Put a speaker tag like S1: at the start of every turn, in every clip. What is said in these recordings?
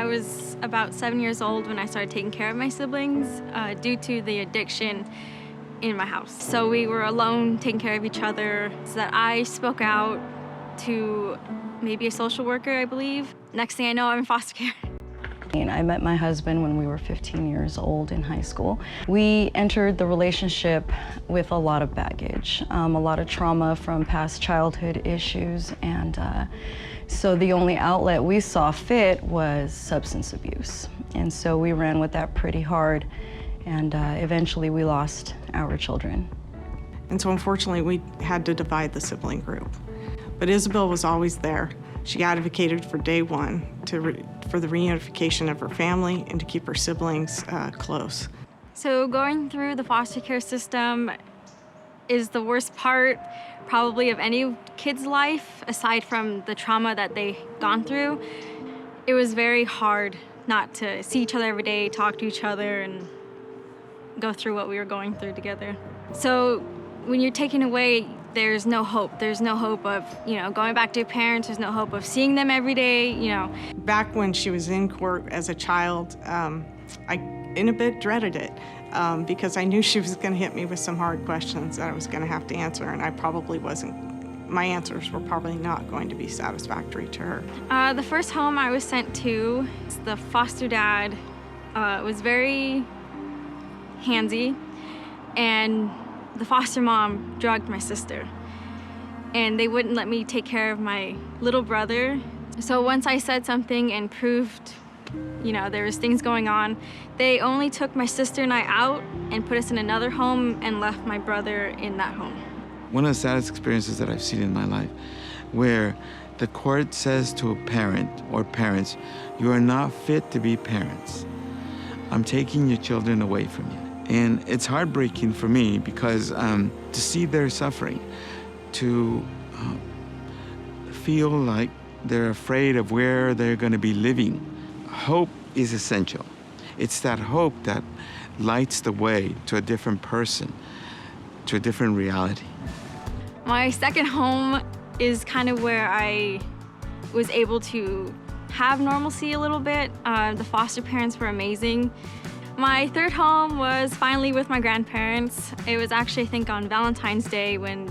S1: was about 7 years old when I started taking care of my siblings due to the addiction in my house. So we were alone taking care of each other, so that I spoke out to maybe a social worker, I believe. Next thing I know, I'm in foster care.
S2: I met my husband when we were 15 years old in high school. We entered the relationship with a lot of baggage, a lot of trauma from past childhood issues, and so the only outlet we saw fit was substance abuse. And so we ran with that pretty hard, and eventually we lost our children.
S3: And so unfortunately we had to divide the sibling group. But Izabel was always there. She advocated for day one for the reunification of her family and to keep her siblings close.
S1: So going through the foster care system is the worst part probably of any kid's life, aside from the trauma that they've gone through. It was very hard not to see each other every day, talk to each other, and go through what we were going through together. So when you're taken away, there's no hope. There's no hope of, going back to your parents. There's no hope of seeing them every day,
S3: Back when she was in court as a child, I in a bit dreaded it because I knew she was going to hit me with some hard questions that I was going to have to answer, and I probably wasn't. My answers were probably not going to be satisfactory to her.
S1: The first home I was sent to, the foster dad was very handsy, and the foster mom drugged my sister, and they wouldn't let me take care of my little brother. So once I said something and proved, there was things going on, they only took my sister and I out and put us in another home and left my brother in that home.
S4: One of the saddest experiences that I've seen in my life, where the court says to a parent or parents, "You are not fit to be parents. I'm taking your children away from you." And it's heartbreaking for me because to see their suffering, to feel like they're afraid of where they're going to be living. Hope is essential. It's that hope that lights the way to a different person, to a different reality.
S1: My second home is kind of where I was able to have normalcy a little bit. The foster parents were amazing. My third home was finally with my grandparents. It was actually, I think, on Valentine's Day when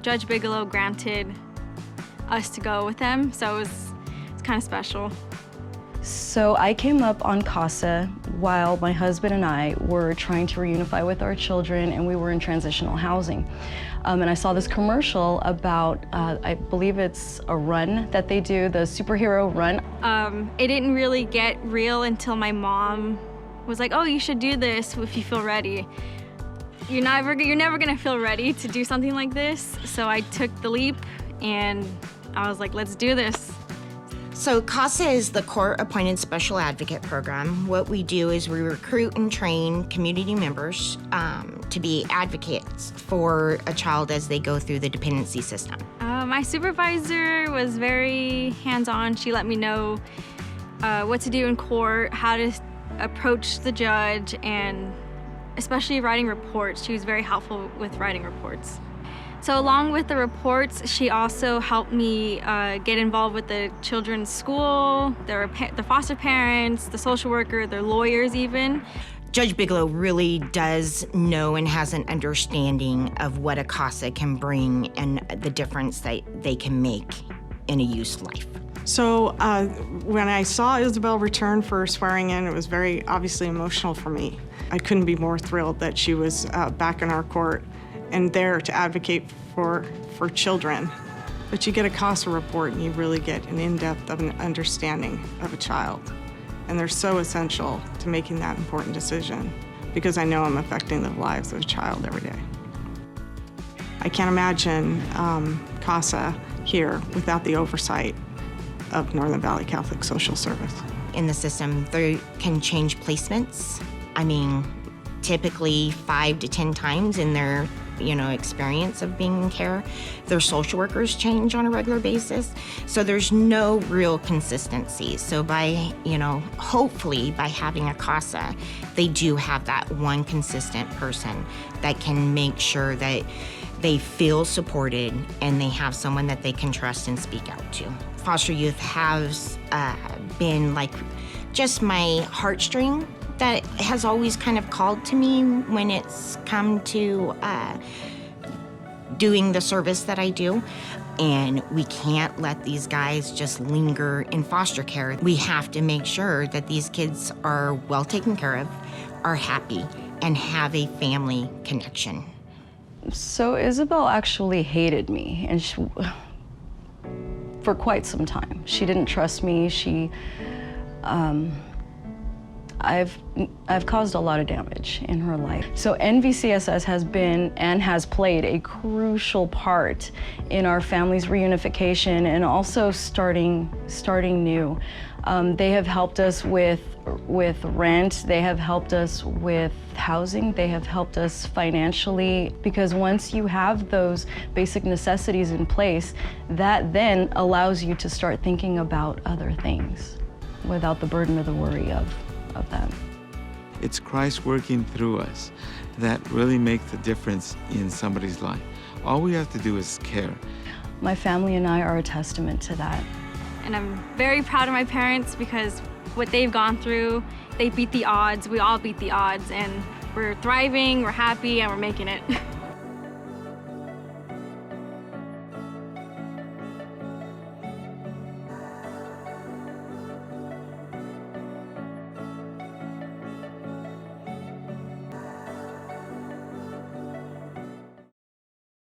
S1: Judge Bigelow granted us to go with them, so it's kind of special.
S2: So I came up on CASA while my husband and I were trying to reunify with our children, and we were in transitional housing. And I saw this commercial about, I believe it's a run that they do, the superhero run.
S1: It didn't really get real until my mom was like, "Oh, you should do this if you feel ready." You're never gonna feel ready to do something like this. So I took the leap and I was like, let's do this.
S5: So CASA is the Court-Appointed Special Advocate Program. What we do is we recruit and train community members to be advocates for a child as they go through the dependency system.
S1: My supervisor was very hands-on. She let me know what to do in court, how to approach the judge, and especially writing reports. She was very helpful with writing reports. So along with the reports, she also helped me get involved with the children's school, the foster parents, the social worker, their lawyers even.
S5: Judge Bigelow really does know and has an understanding of what a CASA can bring and the difference that they can make in a youth's life.
S3: So when I saw Izabel return for swearing in, it was very obviously emotional for me. I couldn't be more thrilled that she was back in our court and there to advocate for children. But you get a CASA report and you really get an in-depth of an understanding of a child. And they're so essential to making that important decision because I know I'm affecting the lives of a child every day. I can't imagine CASA here without the oversight of Northern Valley Catholic Social Service.
S5: In the system, they can change placements. I mean, typically 5 to 10 times in their experience of being in care. Their social workers change on a regular basis. So there's no real consistency. So by, hopefully by having a CASA, they do have that one consistent person that can make sure that they feel supported and they have someone that they can trust and speak out to. Foster youth has been just my heartstring that has always kind of called to me when it's come to doing the service that I do. And we can't let these guys just linger in foster care. We have to make sure that these kids are well taken care of, are happy, and have a family connection.
S2: So Izabel actually hated me, and for quite some time. She didn't trust me. I've caused a lot of damage in her life. So NVCSS has been and has played a crucial part in our family's reunification and also starting new. They have helped us with rent. They have helped us with housing. They have helped us financially, because once you have those basic necessities in place, that then allows you to start thinking about other things without the burden or the worry of that.
S4: It's Christ working through us that really makes the difference in somebody's life. All we have to do is care.
S2: My family and I are a testament to that.
S1: And I'm very proud of my parents because what they've gone through, they beat the odds, we all beat the odds, and we're thriving, we're happy, and we're making it.